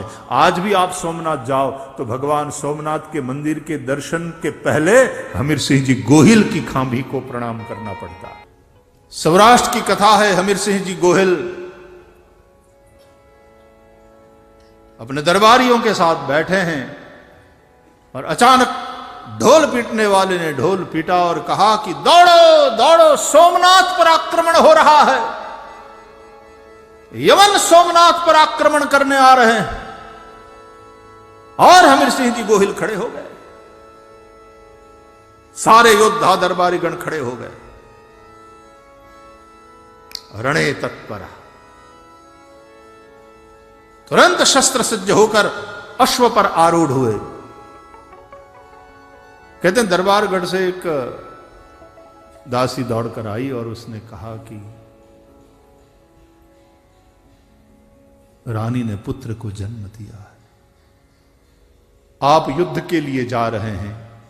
है। आज भी आप सोमनाथ जाओ तो भगवान सोमनाथ के मंदिर के दर्शन के पहले हमीर सिंह जी गोहिल की खांभी को प्रणाम करना पड़ता है। सौराष्ट्र की कथा है, हमीर सिंह जी गोहिल अपने दरबारियों के साथ बैठे हैं और अचानक ढोल पीटने वाले ने ढोल पीटा और कहा कि दौड़ो दौड़ो, सोमनाथ पर आक्रमण हो रहा है, यमन सोमनाथ पर आक्रमण करने आ रहे हैं। और हमीर सिंह जी गोहिल खड़े हो गए, सारे योद्धा दरबारी गण खड़े हो गए। रणे तत्पर, तुरंत शस्त्र सज्ज होकर अश्व पर आरूढ़ हुए। कहते हैं दरबारगढ़ से एक दासी दौड़कर आई और उसने कहा कि रानी ने पुत्र को जन्म दिया है, आप युद्ध के लिए जा रहे हैं,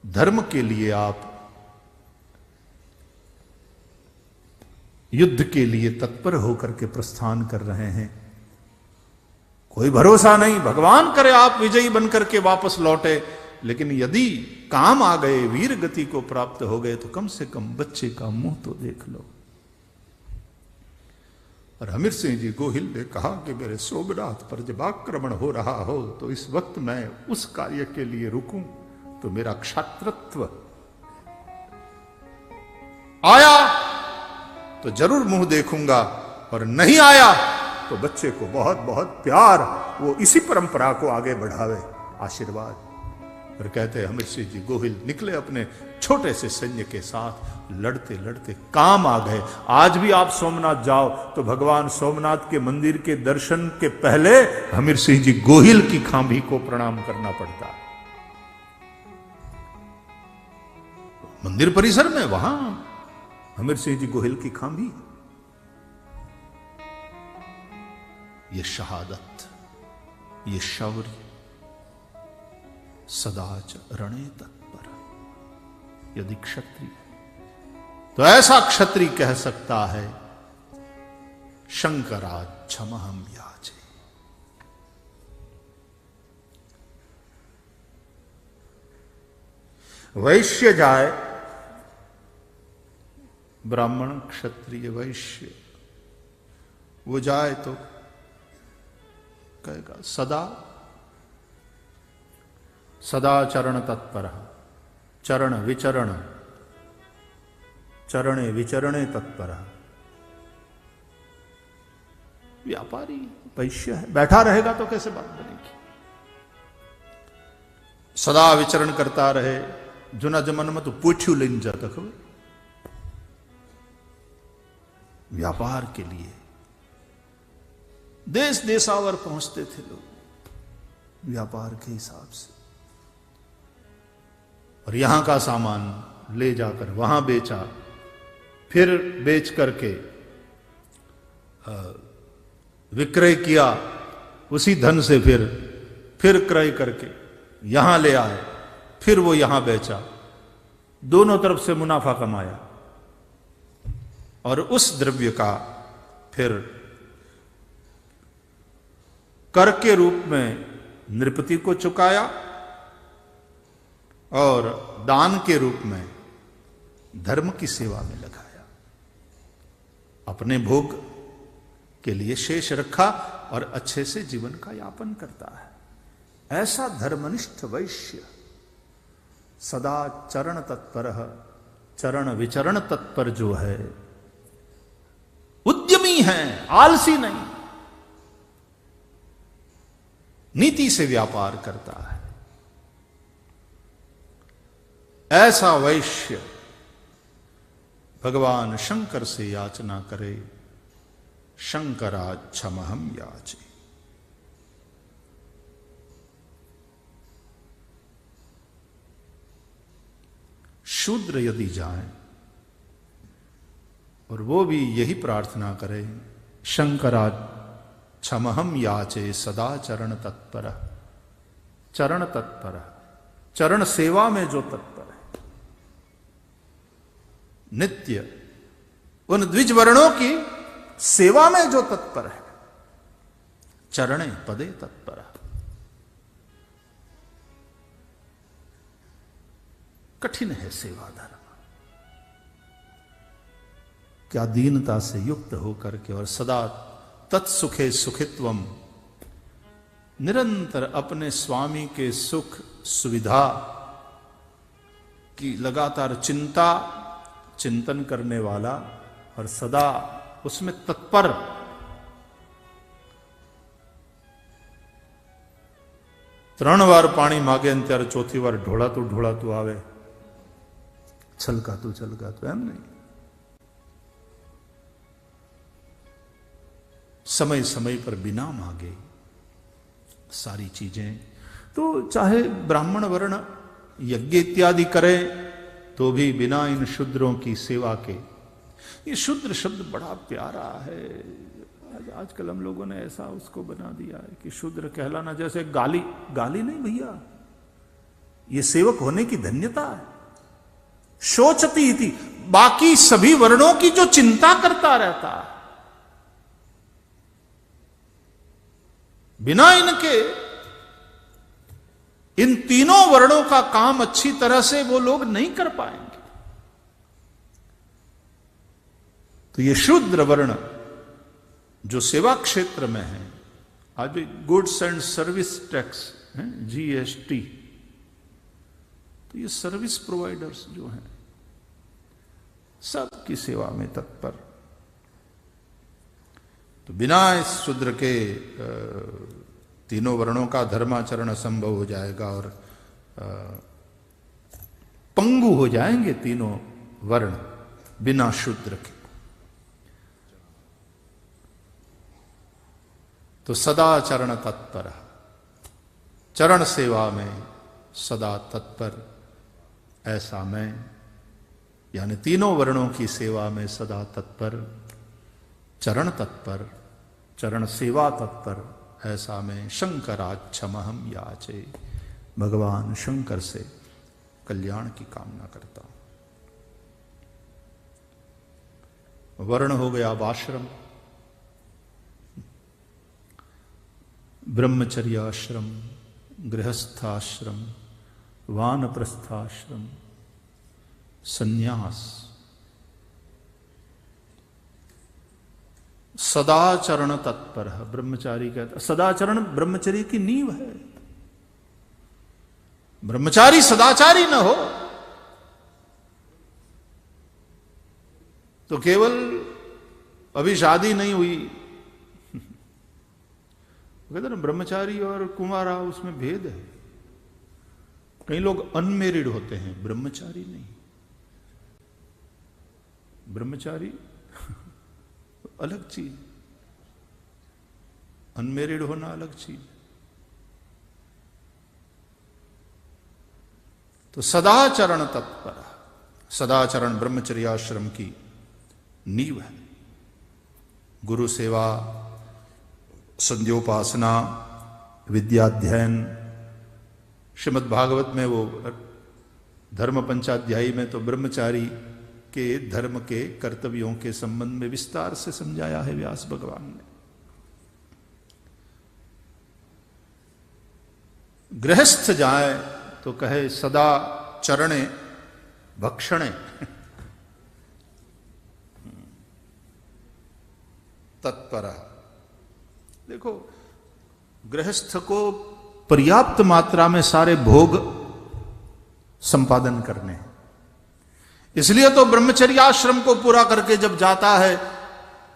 धर्म के लिए आप युद्ध के लिए तत्पर होकर के प्रस्थान कर रहे हैं। कोई भरोसा नहीं, भगवान करे आप विजयी बनकर के वापस लौटे, लेकिन यदि काम आ गए, वीर गति को प्राप्त हो गए, तो कम से कम बच्चे का मुंह तो देख लो। और हमीर सिंह जी गोहिल ने कहा कि मेरे सोमनाथ पर जब आक्रमण हो रहा हो तो इस वक्त मैं उस कार्य के लिए रुकूं तो मेरा क्षात्रत्व आया तो जरूर मुंह देखूंगा, और नहीं आया तो बच्चे को बहुत बहुत प्यार, वो इसी परंपरा को आगे बढ़ावे, आशीर्वाद। और कहते हैं हमीर सिंह जी गोहिल निकले अपने छोटे से सैन्य के साथ, लड़ते लड़ते काम आ गए। आज भी आप सोमनाथ जाओ तो भगवान सोमनाथ के मंदिर के दर्शन के पहले हमीर सिंह जी गोहिल की खांभी को प्रणाम करना पड़ता है। मंदिर परिसर में वहां हमीर सिंह जी गोहिल की खांभी, ये शहादत, ये शौर्य, सदाच रणे तत्पर। यदि क्षत्रिय तो ऐसा क्षत्रिय कह सकता है शंकराच्छमहं याचे। वैश्य जाए, ब्राह्मण क्षत्रिय वैश्य, वो जाए तो कहेगा सदा चरण तत्पर, चरण विचरण, चरणे विचरणे तत्पर। व्यापारी वैश्य है, बैठा रहेगा तो कैसे बात बनेगी। सदा विचरण करता रहे, जुना जमन में तो पूछ्यू लेन जाता खबर। व्यापार के लिए देश देशावर पहुंचते थे लोग व्यापार के हिसाब से, और यहां का सामान ले जाकर वहां बेचा, फिर बेच करके विक्रय किया, उसी धन से फिर क्रय करके यहां ले आए, फिर वो यहां बेचा, दोनों तरफ से मुनाफा कमाया, और उस द्रव्य का फिर कर के रूप में नृपति को चुकाया और दान के रूप में धर्म की सेवा में लगाया। अपने भोग के लिए शेष रखा और अच्छे से जीवन का यापन करता है। ऐसा धर्मनिष्ठ वैश्य सदा चरण तत्पर, चरण विचरण तत्पर जो है, उद्यमी है, आलसी नहीं, नीति से व्यापार करता है। ऐसा वैश्य भगवान शंकर से याचना करे, शंकराच्छमहं याचे। शूद्र यदि जाए और वो भी यही प्रार्थना करे, शंकराच्छमहं याचे सदा चरण तत्पर। चरण तत्पर, चरण सेवा में जो तत्पर है, नित्य उन द्विज वर्णों की सेवा में जो तत्पर है, चरणे पदे तत्पर। कठिन है सेवा धर्म। क्या दीनता से युक्त होकर के और सदा तत्सुखे सुखित्वम, निरंतर अपने स्वामी के सुख सुविधा की लगातार चिंतन करने वाला और सदा उसमें तत्पर। त्रण वार पानी मागे त्यारे चौथी वार ढोळातू आवे, छलकातू एम नहीं। समय समय पर बिना मांगे सारी चीजें। तो चाहे ब्राह्मण वर्ण यज्ञ इत्यादि करे तो भी बिना इन शूद्रों की सेवा के। ये शूद्र शब्द बड़ा प्यारा है। आजकल हम लोगों ने ऐसा उसको बना दिया है कि शूद्र कहलाना जैसे गाली नहीं भैया, ये सेवक होने की धन्यता है। शोचती थी, बाकी सभी वर्णों की जो चिंता करता रहता है, बिना इनके इन तीनों वर्णों का काम अच्छी तरह से वो लोग नहीं कर पाएंगे। तो ये शूद्र वर्ण जो सेवा क्षेत्र में है, आज गुड्स एंड सर्विस टैक्स है, जीएसटी, तो ये सर्विस प्रोवाइडर्स जो हैं सबकी सेवा में तत्पर। तो बिना इस शूद्र के तीनों वर्णों का धर्माचरण असंभव हो जाएगा और पंगु हो जाएंगे तीनों वर्ण बिना शूद्र के। तो सदा चरण तत्पर, चरण सेवा में सदा तत्पर ऐसा मैं, यानी तीनों वर्णों की सेवा में सदा तत्पर, चरण तत्पर, चरण सेवा तत्पर ऐसा मैं शंकराच्छमहम याचे, भगवान शंकर से कल्याण की कामना करता हूं। वर्ण हो गया आश्रम, ब्रह्मचर्याश्रम, गृहस्थाश्रम, वानप्रस्थाश्रम, संन्यास। सदाचरण तत्पर है ब्रह्मचारी कहता। सदाचरण ब्रह्मचर्य की नींव है। ब्रह्मचारी सदाचारी न हो तो केवल अभी शादी नहीं हुई, कहते ना ब्रह्मचारी और कुमारा उसमें भेद है। कई लोग अनमेरिड होते हैं, ब्रह्मचारी नहीं। ब्रह्मचारी अलग चीज, अनमेरिड होना अलग चीज। तो सदाचरण तत्पर, सदाचरण ब्रह्मचर्याश्रम की नींव है। गुरु सेवा, संध्योपासना, विद्याध्ययन। श्रीमद् भागवत में वो धर्म पंचाध्यायी में तो ब्रह्मचारी के धर्म के कर्तव्यों के संबंध में विस्तार से समझाया है व्यास भगवान ने। गृहस्थ जाए तो कहे सदा चरणे भक्षणे, तत्पर। देखो, गृहस्थ को पर्याप्त मात्रा में सारे भोग संपादन करने हैं, इसलिए तो ब्रह्मचर्याश्रम को पूरा करके जब जाता है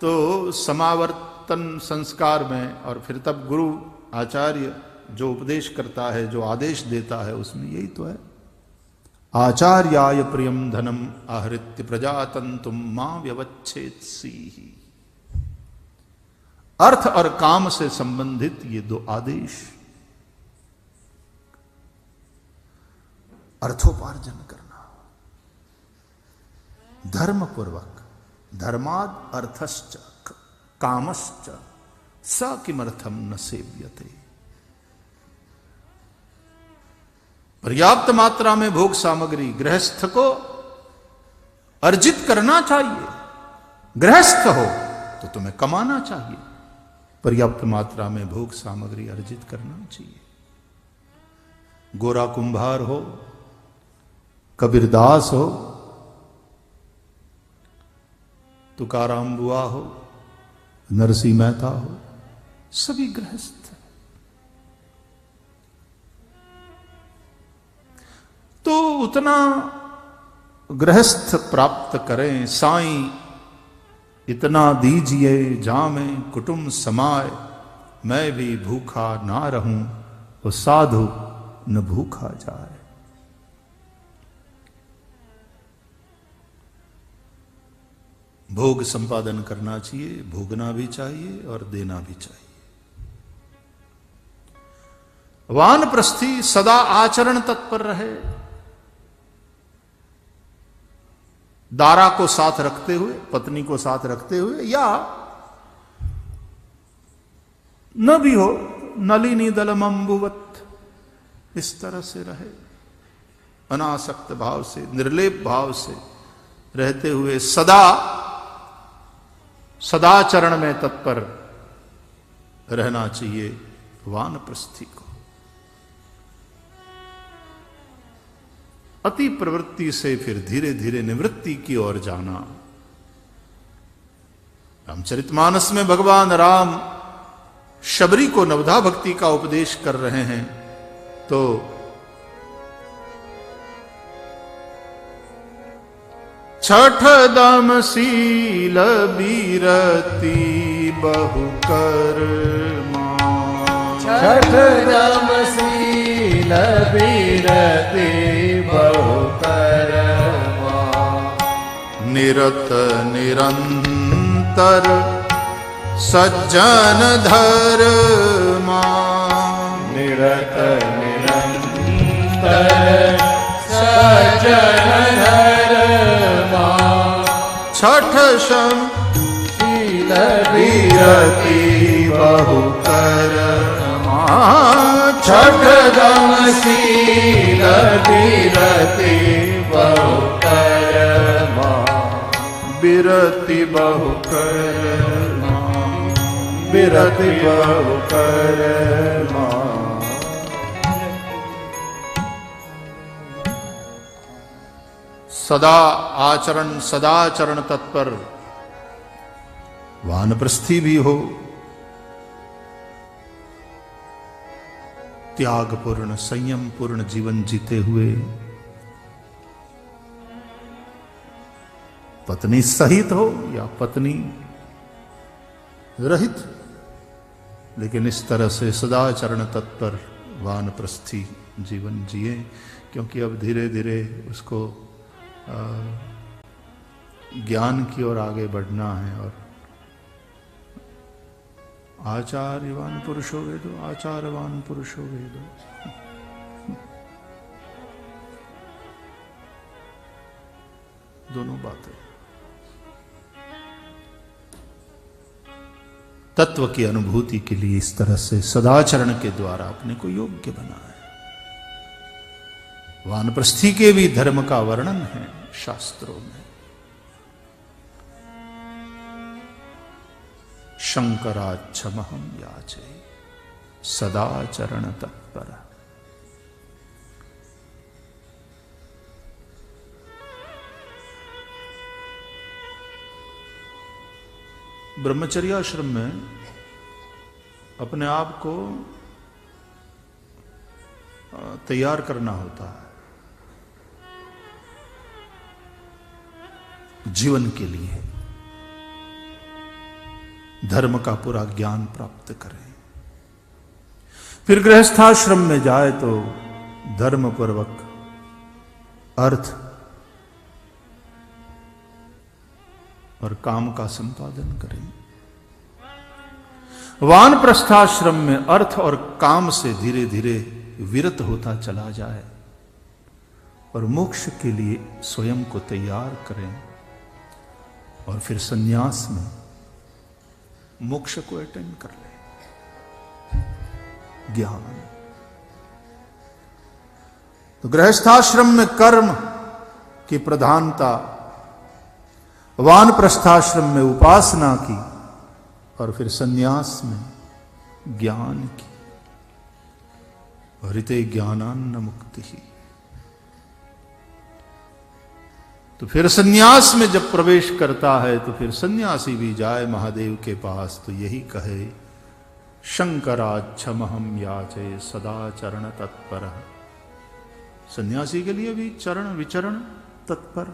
तो समावर्तन संस्कार में, और फिर तब गुरु आचार्य जो उपदेश करता है, जो आदेश देता है, उसमें यही तो है। आचार्याय प्रियम धनम आहृत्य प्रजातंतुम मां व्यवच्छेत्सी। अर्थ और काम से संबंधित ये दो आदेश, अर्थोपार्जन करना धर्म पूर्वक, धर्माद अर्थश्च कामश्च स किमर्थम न सेव्यते। पर्याप्त मात्रा में भोग सामग्री गृहस्थ को अर्जित करना चाहिए। गृहस्थ हो तो तुम्हें कमाना चाहिए, पर्याप्त मात्रा में भोग सामग्री अर्जित करना चाहिए। गोरा कुंभार हो, कबीरदास हो, तुकाराम बुआ हो, नरसिंह मेहता हो, सभी गृहस्थ। तो उतना गृहस्थ प्राप्त करें। साईं इतना दीजिए जामे कुटुंब समाए, मैं भी भूखा ना रहूं वो साधु न भूखा जाए। भोग संपादन करना चाहिए, भोगना भी चाहिए और देना भी चाहिए। वानप्रस्थी सदा आचरण तत्पर रहे, दारा को साथ रखते हुए, पत्नी को साथ रखते हुए, या न भी हो नलिनी दलमंबुवत, इस तरह से रहे। अनासक्त भाव से, निर्लेप भाव से रहते हुए सदाचरण में तत्पर रहना चाहिए वानप्रस्थी को। अति प्रवृत्ति से फिर धीरे धीरे निवृत्ति की ओर जाना। रामचरितमानस में भगवान राम शबरी को नवधा भक्ति का उपदेश कर रहे हैं, तो छठ दम सील बीरती बहु कर्मा, छठ दम सील बीरती बहु कर्मा, निरत निरंतर सज्जन धर्मा, निरत निरंतर सज्जन धर्मा, छठ सम शील बीरती बहु कर्मा, छठ दम शील बीरती बहु कर्मा, बिरति बहु कर्मा, बिरति बहु कर्मा। सदा आचरण सदाचरण तत्पर वानप्रस्थी भी हो, त्यागपूर्ण संयम पूर्ण जीवन जीते हुए, पत्नी सहित हो या पत्नी रहित, लेकिन इस तरह से सदाचरण तत्पर वानप्रस्थी जीवन जिए। क्योंकि अब धीरे धीरे उसको ज्ञान की ओर आगे बढ़ना है। और आचार्यवान पुरुषो वेदो, आचारवान पुरुषो वेदो, दोनों बातें। तत्व की अनुभूति के लिए इस तरह से सदाचरण के द्वारा अपने को योग्य बनाए। वानप्रस्थी के भी धर्म का वर्णन है शास्त्रों में। शंकराच्छमहं याचे सदाचरण तत्पर। ब्रह्मचर्याश्रम में अपने आप को तैयार करना होता है जीवन के लिए, धर्म का पूरा ज्ञान प्राप्त करें। फिर गृहस्थाश्रम में जाए तो धर्म पूर्वक अर्थ और काम का संपादन करें। वानप्रस्थाश्रम में अर्थ और काम से धीरे धीरे विरत होता चला जाए और मोक्ष के लिए स्वयं को तैयार करें। और फिर संन्यास में मोक्ष को अटेंड कर ले। ज्ञान तो गृहस्थाश्रम में कर्म की प्रधानता, वानप्रस्थाश्रम में उपासना की और फिर सन्यास में ज्ञान की। हरिते ज्ञानान्न मुक्ति ही। तो फिर सन्यास में जब प्रवेश करता है तो फिर सन्यासी भी जाए महादेव के पास तो यही कहे, शंकराच्छमहम याचे सदा चरण तत्पर। सन्यासी के लिए भी चरण विचरण तत्पर।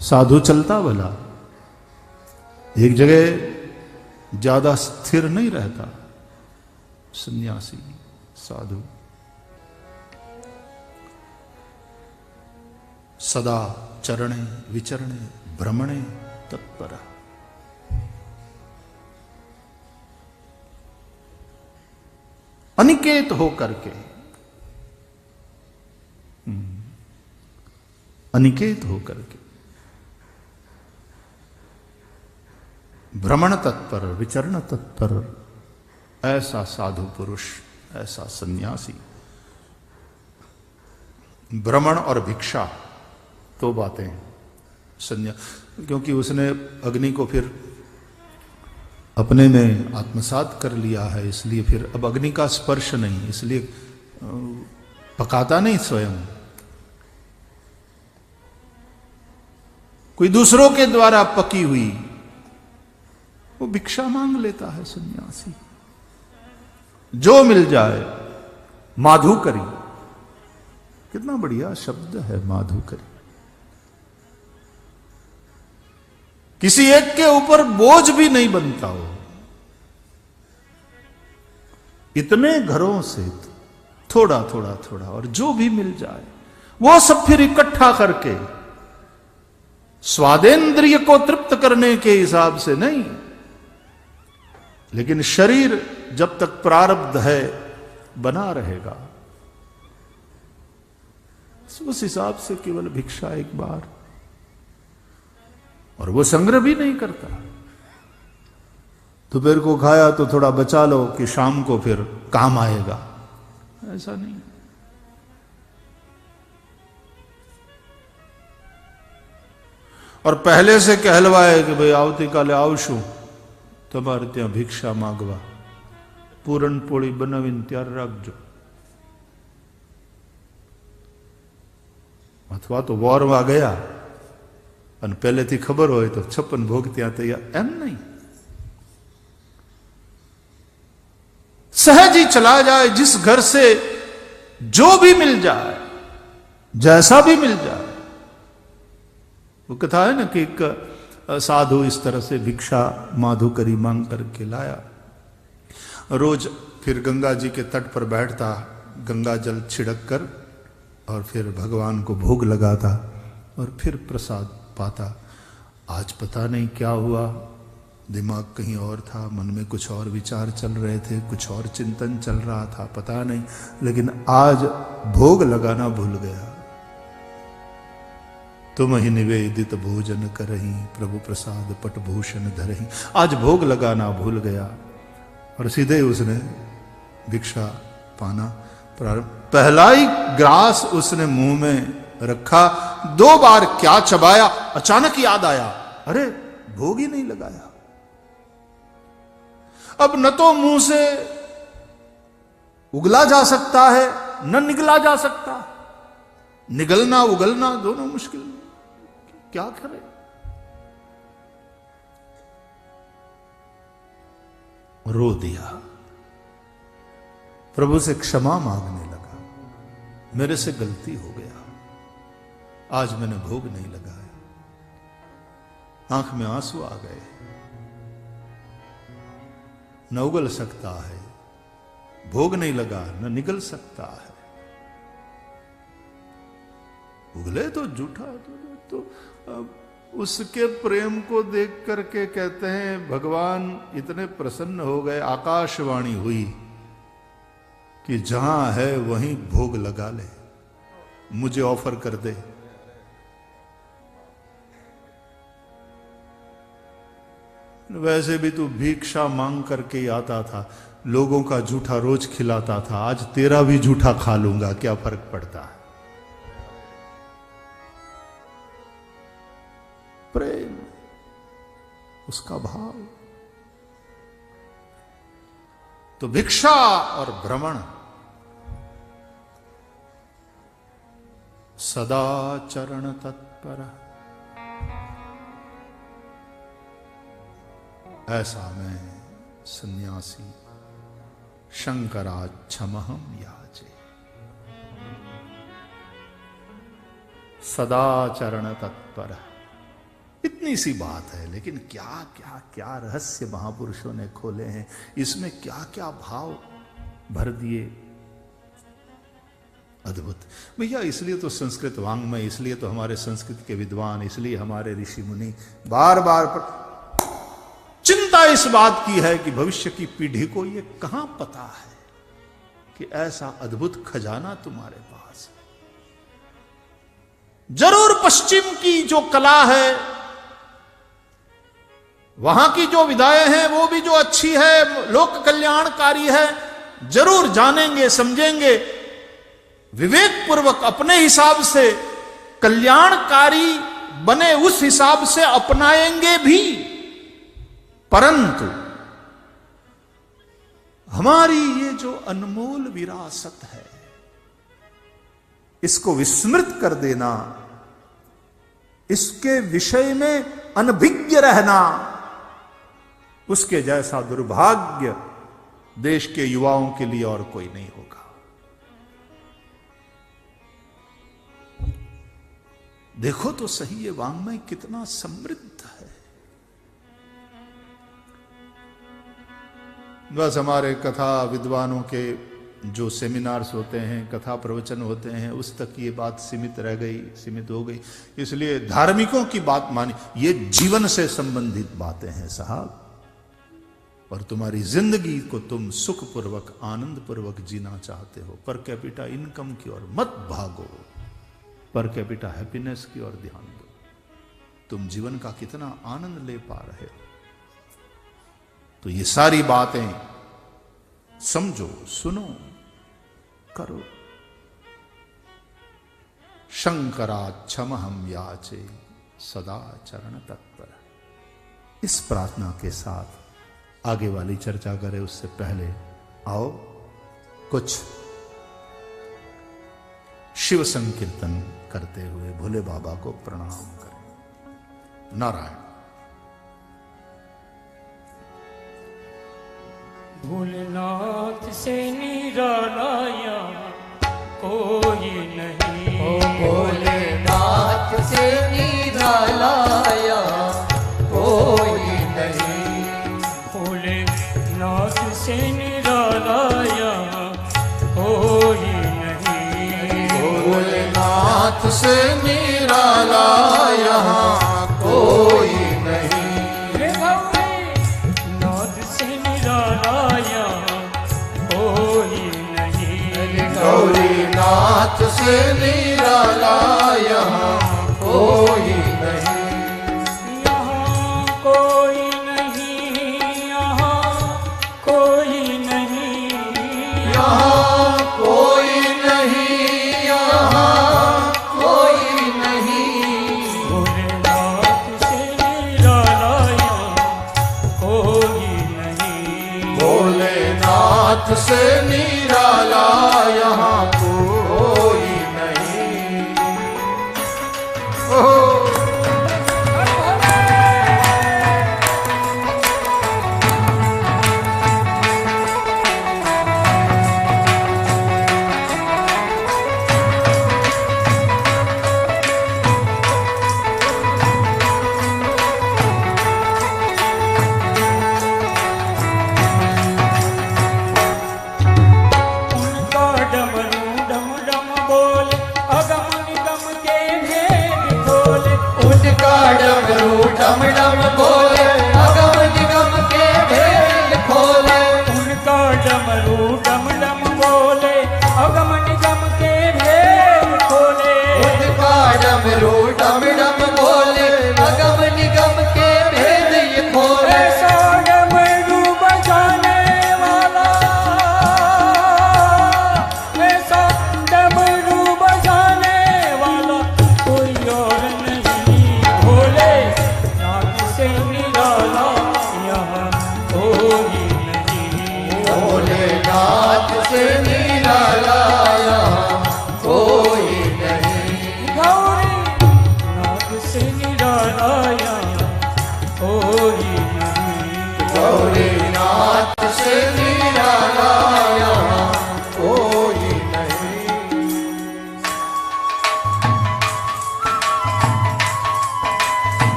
साधु चलता भला, एक जगह ज्यादा स्थिर नहीं रहता। सन्यासी साधु सदा चरणे विचरणे भ्रमणे तत्पर। अनिकेत होकर के, अनिकेत होकर के भ्रमण तत्पर, विचरण तत्पर, ऐसा साधु पुरुष, ऐसा सन्यासी। भ्रमण और भिक्षा तो बातें क्योंकि उसने अग्नि को फिर अपने में आत्मसात कर लिया है, इसलिए फिर अब अग्नि का स्पर्श नहीं, इसलिए पकाता नहीं स्वयं, कोई दूसरों के द्वारा पकी हुई वो भिक्षा मांग लेता है सन्यासी। जो मिल जाए। माधुकरी, कितना बढ़िया शब्द है माधुकरी। किसी एक के ऊपर बोझ भी नहीं बनता हो। इतने घरों से थोड़ा थोड़ा थोड़ा, और जो भी मिल जाए वो सब फिर इकट्ठा करके स्वादेंद्रिय को तृप्त करने के हिसाब से नहीं, लेकिन शरीर जब तक प्रारब्ध है बना रहेगा, उस हिसाब से केवल भिक्षा एक बार, और वो संग्रह भी नहीं करता। दोपहर को खाया तो थोड़ा बचा लो कि शाम को फिर काम आएगा, ऐसा नहीं। और पहले से कहलवाए कि भाई आवती काले आवशु તમારે ત્યાં ભિક્ષા માગવા, પૂરણપોળી બનાવીને ત્યાર રાખજો। અથવા તો વોરવા ગયા અને પહેલેથી ખબર હોય તો 56 ભોગ ત્યાં તૈયાર, એમ નહીં। सहज ही चला जाए, जिस घर से जो भी मिल जाए, जैसा भी मिल जाए। वो कथा है ना कि एक साधु इस तरह से भिक्षा माधुकरी मांग करके लाया। रोज फिर गंगा जी के तट पर बैठता, गंगा जल छिड़क कर और फिर भगवान को भोग लगाता और फिर प्रसाद पाता। आज पता नहीं क्या हुआ, दिमाग कहीं और था, मन में कुछ और विचार चल रहे थे, कुछ और चिंतन चल रहा था, पता नहीं, लेकिन आज भोग लगाना भूल गया। तुम ही निवेदित भोजन करही, प्रभु प्रसाद पटभूषण धरही। आज भोग लगाना भूल गया और सीधे उसने भिक्षा पाना प्रारंभ। पहला ही ग्रास उसने मुंह में रखा, 2 बार क्या चबाया, अचानक याद आया, अरे भोग ही नहीं लगाया। अब न तो मुंह से उगला जा सकता है, न निगला जा सकता। निगलना उगलना दोनों मुश्किल, क्या करे। रो दिया, प्रभु से क्षमा मांगने लगा, मेरे से गलती हो गया, आज मैंने भोग नहीं लगाया। आंख में आंसू आ गए। न उगल सकता है, भोग नहीं लगा, न निगल सकता है। उगले तो झूठा तो उसके प्रेम को देख करके कहते हैं भगवान इतने प्रसन्न हो गए, आकाशवाणी हुई कि जहां है वहीं भोग लगा ले, मुझे ऑफर कर दे। वैसे भी तू भिक्षा मांग करके ही आता था, लोगों का जूठा रोज खिलाता था, आज तेरा भी जूठा खा लूंगा, क्या फर्क पड़ता है। प्रेम, उसका भाव, तो भिक्षा और भ्रमण सदा चरण तत्पर, ऐसा मैं सन्यासी शंकराच्छमहम याचे। सदा चरण तत्पर, इतनी सी बात है, लेकिन क्या क्या क्या रहस्य महापुरुषों ने खोले हैं, इसमें क्या क्या भाव भर दिए, अद्भुत। भैया इसलिए तो संस्कृत वांग्मय, इसलिए तो हमारे संस्कृत के विद्वान, इसलिए हमारे ऋषि मुनि बार बार चिंता इस बात की है कि भविष्य की पीढ़ी को यह कहां पता है कि ऐसा अद्भुत खजाना तुम्हारे पास है। जरूर पश्चिम की जो कला है, वहां की जो विधाएं हैं वो भी जो अच्छी है, लोक कल्याणकारी है, जरूर जानेंगे, समझेंगे, विवेक पूर्वक अपने हिसाब से कल्याणकारी बने उस हिसाब से अपनाएंगे भी। परंतु हमारी ये जो अनमोल विरासत है, इसको विस्मृत कर देना, इसके विषय में अनभिज्ञ रहना, उसके जैसा दुर्भाग्य देश के युवाओं के लिए और कोई नहीं होगा। देखो तो सही ये वांग्मय कितना समृद्ध है। बस हमारे कथा विद्वानों के जो सेमिनार्स होते हैं, कथा प्रवचन होते हैं, उस तक ये बात सीमित रह गई, सीमित हो गई। इसलिए धार्मिकों की बात मानी, ये जीवन से संबंधित बातें हैं साहब। और तुम्हारी जिंदगी को तुम सुखपूर्वक आनंद पूर्वक जीना चाहते हो, पर कैपिटा इनकम की ओर मत भागो, पर कैपिटा हैप्पीनेस की ओर ध्यान दो। तुम जीवन का कितना आनंद ले पा रहे हो। तो ये सारी बातें समझो, सुनो, करो। शंकराच्छमहम याचे सदा चरण तत्पर। इस प्रार्थना के साथ आगे वाली चर्चा करें उससे पहले आओ कुछ शिव संकीर्तन करते हुए भोले बाबा को प्रणाम करें। नारायण। भोलेनाथ से निरालाया कोई नहीं, ओ भोलेनाथ से निरालाया कोई नहीं, भोलेनाथ से निरालाया कोई नहीं, भोलेनाथ से निरालाया कोई नहीं, रे गौरीनाथ से निरालाया कोई नहीं, गौरीनाथ से निरालाया कोई नहीं, यहाँ कोई नहीं, यहाँ कोई नहीं, यहाँ कोई नहीं, यहाँ कोई नहीं, भोलेनाथ से निरालाया कोई नहीं, भोलेनाथ से निराला यहाँ कोई नहीं। ओह उनका डमरू डम डम बोल, अगम निगम के भेद खोले, उनका डमरू डम डम बोले, अगम निगम के भेद खोले, उनका डमरू डम डम बोले, अगम निगम के भेद खोले, उनका डमरू डम डम बोले, अगम निगम के भेद ये खोले, ऐसा डमरू बजाने वाला, ऐसा डमरू बजाने वाला कोई और नहीं, भोले नाथ से निराला यहाँ कोई नहीं, भोले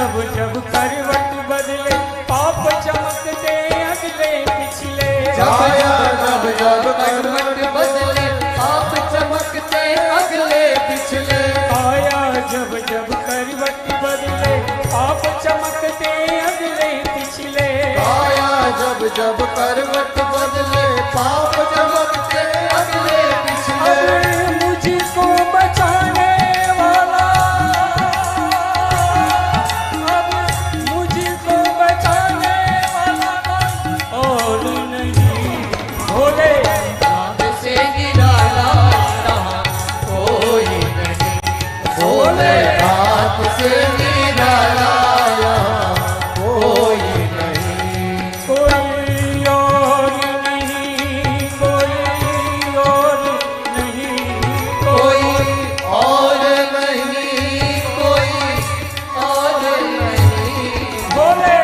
जब जब करवट बदले पाप चमकते अगले पिछले छाया जब जब करवट बदले पाप चमकते अगले पिछले आया जब जब करवट बदले पाप चमकते अगले पिछले आया जब जब करवट बदले पाप चमकते अगले पिछले अब मुझको बचाने वाला अब मुझको बचाने वाला और नहीं भोले नाम से निराला यहाँ कोई नहीं भोले नाथ से निराला यहाँ कोई नहीं कोई और नहीं कोई और नहीं कोई और नहीं कोई और नहीं भोले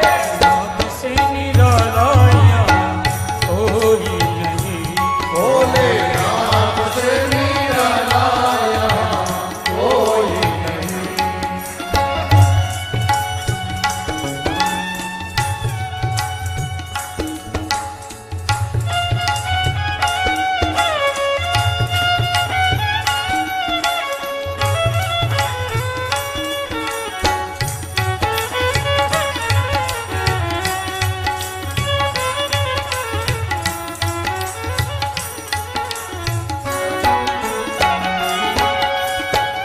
नाथ से निराला यहाँ कोई नहीं भोले नाथ से निराला यहाँ कोई नहीं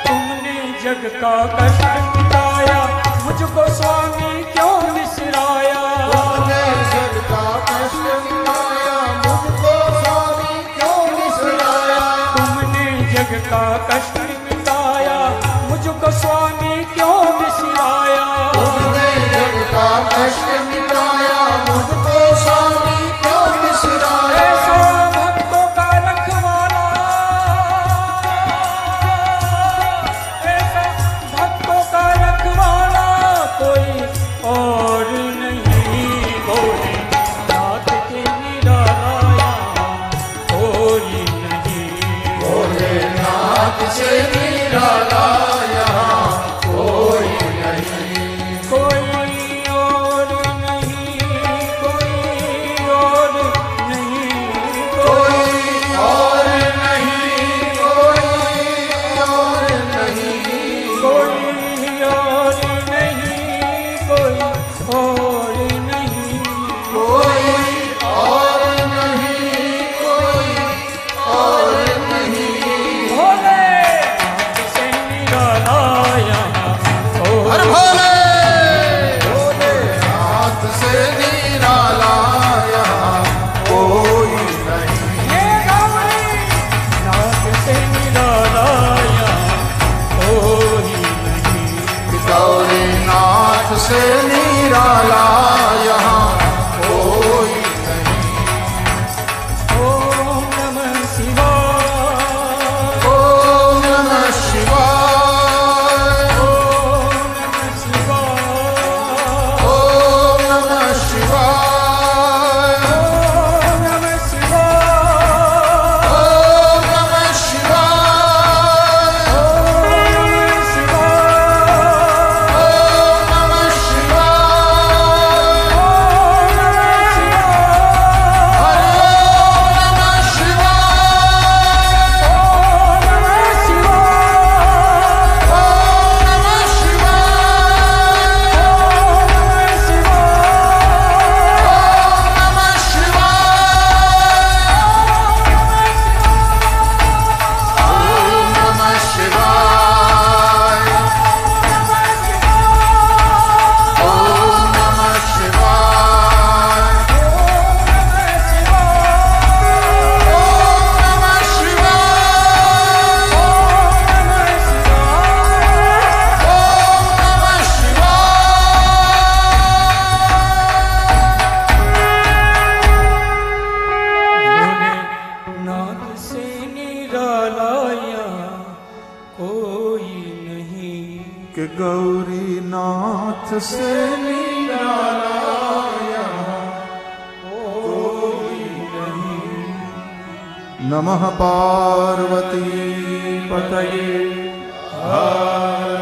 तुमने जग का कष्ट मिटाया मुझको स्वामी क्यों बिसराया तुमने जग का कष्ट मिटाया मुझको स्वामी क्यों बिसराया तुमने जग का कष्ट मिटाया मुझको स्वामी क्यों बिसराया तुमने जग का कष्ट मिटाया मुझको स्वामी क्यों बिसराया ऐसा भक्तों का रखवाला ऐसा भक्तों का रखवाला कोई और नहीं भोले नाथ के निराला कोई नहीं भोलेनाथ से निराला यहाँ कोई नहीं कोई और नहीं कोई और नहीं कोई और नहीं कोई और नहीं कोई और नहीं कोई और नहीं कोई और नहीं कोई और नहीं भोले नाथ से निराला यहाँ हर कोई भोले भोलेनाथ से निराला यहाँ कोई नहीं ये गौरी नाथ से निराला यहाँ कोई नहीं गौरीनाथ से निराला यहाँ कोई नहीं ओम नमः शिवाय ओम नमः शिवाय ओम नमः शिवाय ओम नमः शिवाय ओम नमः शिवाय ओम नमः शिवाय ओम नमः शिवाय ओम नमः कि गौरी नाथ से निराला यहाँ कोई नहीं। नमः पार्वती पतये हर